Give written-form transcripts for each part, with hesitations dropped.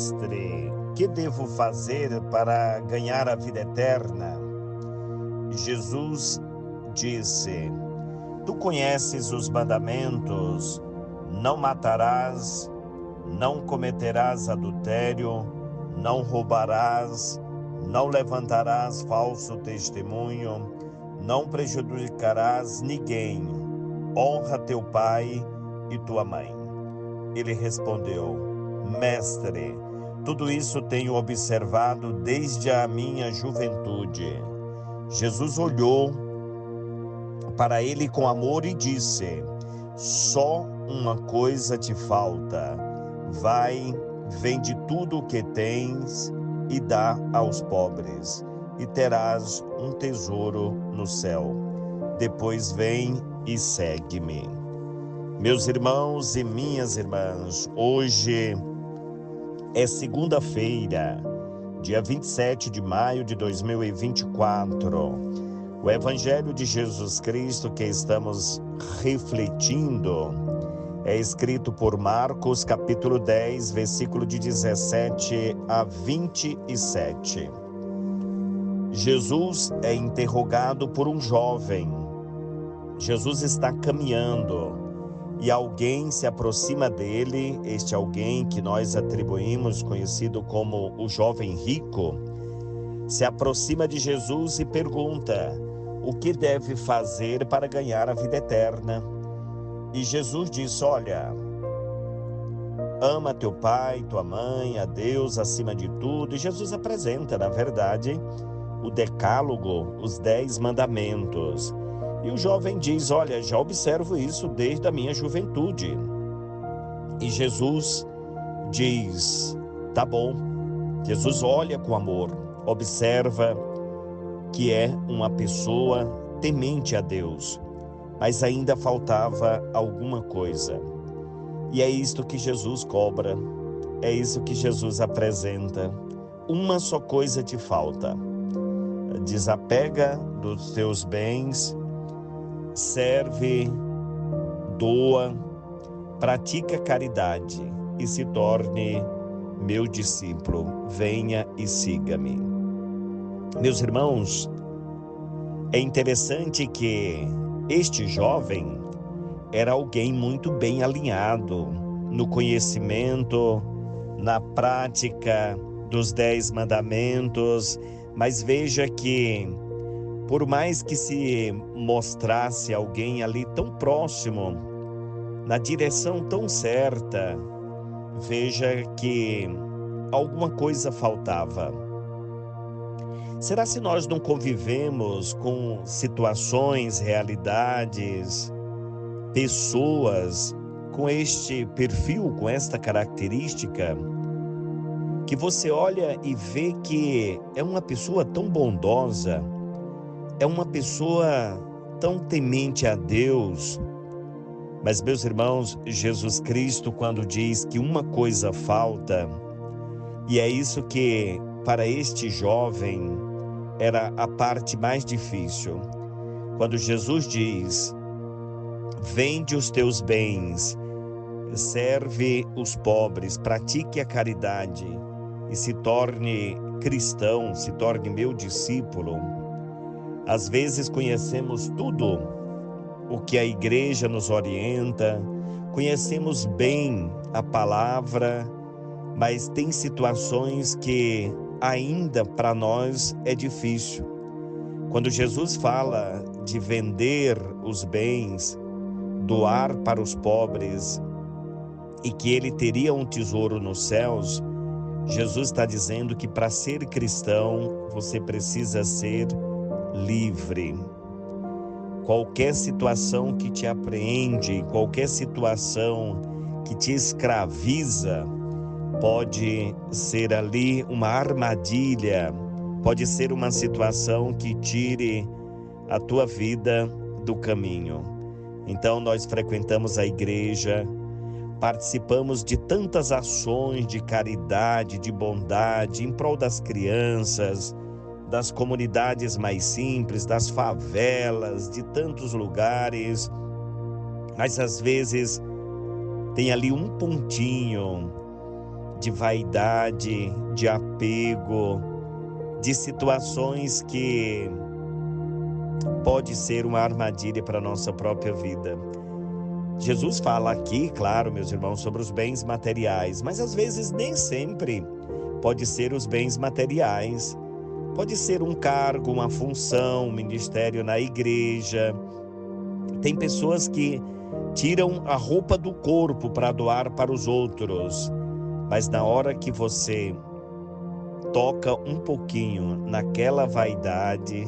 Mestre, que devo fazer para ganhar a vida eterna? Jesus disse: Tu conheces os mandamentos: não matarás, não cometerás adultério, não roubarás, não levantarás falso testemunho, não prejudicarás ninguém, honra teu pai e tua mãe. Ele respondeu: Mestre, tudo isso tenho observado desde a minha juventude. Jesus olhou para ele com amor e disse: Só uma coisa te falta. Vai, vende tudo o que tens e dá aos pobres, e terás um tesouro no céu. Depois vem e segue-me. Meus irmãos e minhas irmãs, hoje é segunda-feira, dia 27 de maio de 2024. O Evangelho de Jesus Cristo que estamos refletindo é escrito por Marcos, capítulo 10, versículo de 17 a 27. Jesus é interrogado por um jovem. Jesus está caminhando e alguém se aproxima dele, este alguém que nós atribuímos, conhecido como o jovem rico, se aproxima de Jesus e pergunta: o que deve fazer para ganhar a vida eterna? E Jesus diz: olha, ama teu pai, tua mãe, a Deus acima de tudo. E Jesus apresenta, na verdade, o decálogo, os 10 mandamentos. E o jovem diz: olha, já observo isso desde a minha juventude. E Jesus diz: tá bom. Jesus olha com amor, observa que é uma pessoa temente a Deus, mas ainda faltava alguma coisa. E é isto que Jesus cobra, é isso que Jesus apresenta. Uma só coisa te falta. Desapega dos teus bens, serve, doa, pratica caridade e se torne meu discípulo. Venha e siga-me. Meus irmãos, é interessante que este jovem era alguém muito bem alinhado no conhecimento, na prática dos 10 mandamentos, mas veja que, por mais que se mostrasse alguém ali tão próximo, na direção tão certa, veja que alguma coisa faltava. Será se nós não convivemos com situações, realidades, pessoas com este perfil, com esta característica, que você olha e vê que é uma pessoa tão bondosa, é uma pessoa tão temente a Deus? Mas, meus irmãos, Jesus Cristo, quando diz que uma coisa falta, e é isso que para este jovem era a parte mais difícil, quando Jesus diz: vende os teus bens, serve os pobres, pratique a caridade e se torne cristão, se torne meu discípulo. Às vezes conhecemos tudo o que a igreja nos orienta, conhecemos bem a palavra, mas tem situações que ainda para nós é difícil. Quando Jesus fala de vender os bens, doar para os pobres e que ele teria um tesouro nos céus, Jesus está dizendo que para ser cristão você precisa ser livre. Qualquer situação que te apreende, qualquer situação que te escraviza, pode ser ali uma armadilha, pode ser uma situação que tire a tua vida do caminho. Então nós frequentamos a igreja, participamos de tantas ações de caridade, de bondade, em prol das crianças, das comunidades mais simples, das favelas, de tantos lugares, mas às vezes tem ali um pontinho de vaidade, de apego, de situações que pode ser uma armadilha para a nossa própria vida. Jesus fala aqui, claro, meus irmãos, sobre os bens materiais, mas às vezes nem sempre pode ser os bens materiais. Pode ser um cargo, uma função, um ministério na igreja. Tem pessoas que tiram a roupa do corpo para doar para os outros, mas na hora que você toca um pouquinho naquela vaidade,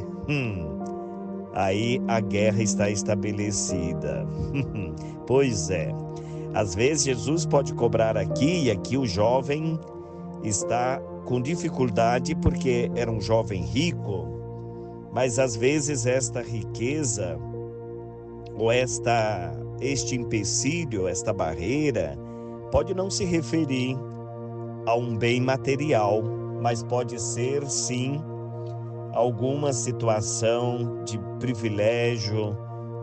aí a guerra está estabelecida. Pois é, às vezes Jesus pode cobrar aqui, e aqui o jovem está com dificuldade porque era um jovem rico, mas às vezes esta riqueza ou este empecilho, esta barreira, pode não se referir a um bem material, mas pode ser sim alguma situação de privilégio,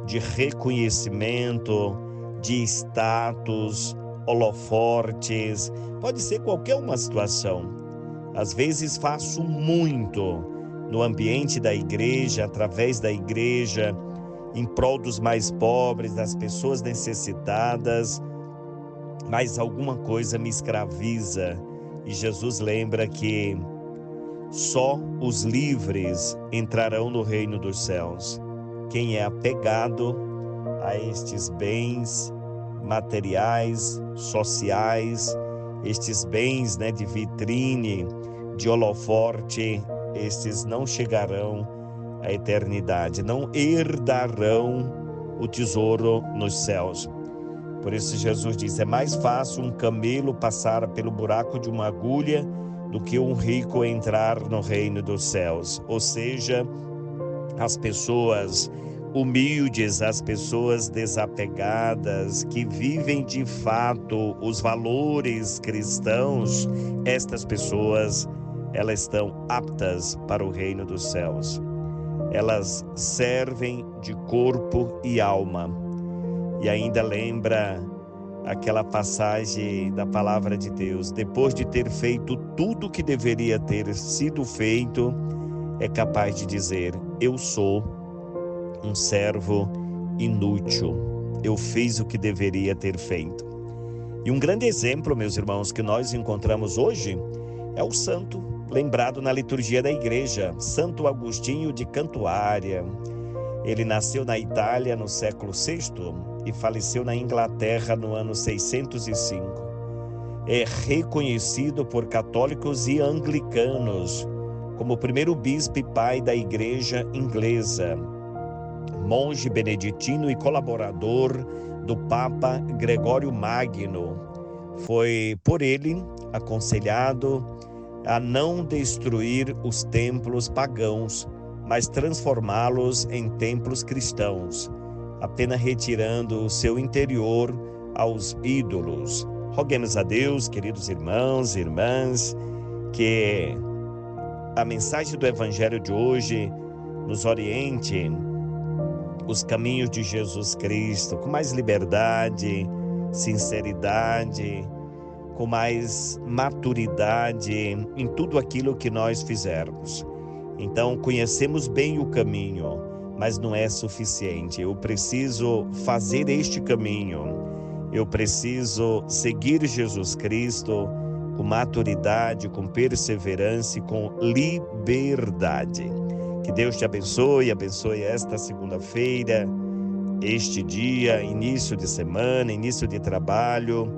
de reconhecimento, de status, holofortes, pode ser qualquer uma situação. Às vezes faço muito no ambiente da igreja, através da igreja, em prol dos mais pobres, das pessoas necessitadas, mas alguma coisa me escraviza. E Jesus lembra que só os livres entrarão no reino dos céus. Quem é apegado a estes bens materiais, sociais, estes bens de vitrine, de holoforte, estes não chegarão à eternidade, não herdarão o tesouro nos céus. Por isso Jesus diz, é mais fácil um camelo passar pelo buraco de uma agulha do que um rico entrar no reino dos céus. Ou seja, as pessoas humildes, as pessoas desapegadas, que vivem de fato os valores cristãos, estas pessoas, elas estão aptas para o reino dos céus. Elas servem de corpo e alma. E ainda lembra aquela passagem da palavra de Deus, depois de ter feito tudo o que deveria ter sido feito, é capaz de dizer, eu sou um servo inútil, eu fiz o que deveria ter feito. E um grande exemplo, meus irmãos, que nós encontramos hoje é o santo lembrado na liturgia da igreja, Santo Agostinho de Cantuária. Ele nasceu na Itália no século VI e faleceu na Inglaterra no ano 605. É reconhecido por católicos e anglicanos como o primeiro bispo e pai da igreja inglesa, monge beneditino e colaborador do Papa Gregório Magno. Foi por ele aconselhado a não destruir os templos pagãos, mas transformá-los em templos cristãos, apenas retirando o seu interior aos ídolos. Roguemos a Deus, queridos irmãos e irmãs, que a mensagem do Evangelho de hoje nos oriente os caminhos de Jesus Cristo com mais liberdade, sinceridade, com mais maturidade em tudo aquilo que nós fizermos. Então, conhecemos bem o caminho, mas não é suficiente. Eu preciso fazer este caminho. Eu preciso seguir Jesus Cristo com maturidade, com perseverança e com liberdade. Que Deus te abençoe esta segunda-feira, este dia, início de semana, início de trabalho,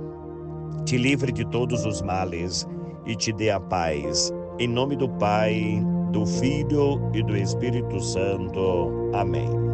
te livre de todos os males e te dê a paz. Em nome do Pai, do Filho e do Espírito Santo. Amém.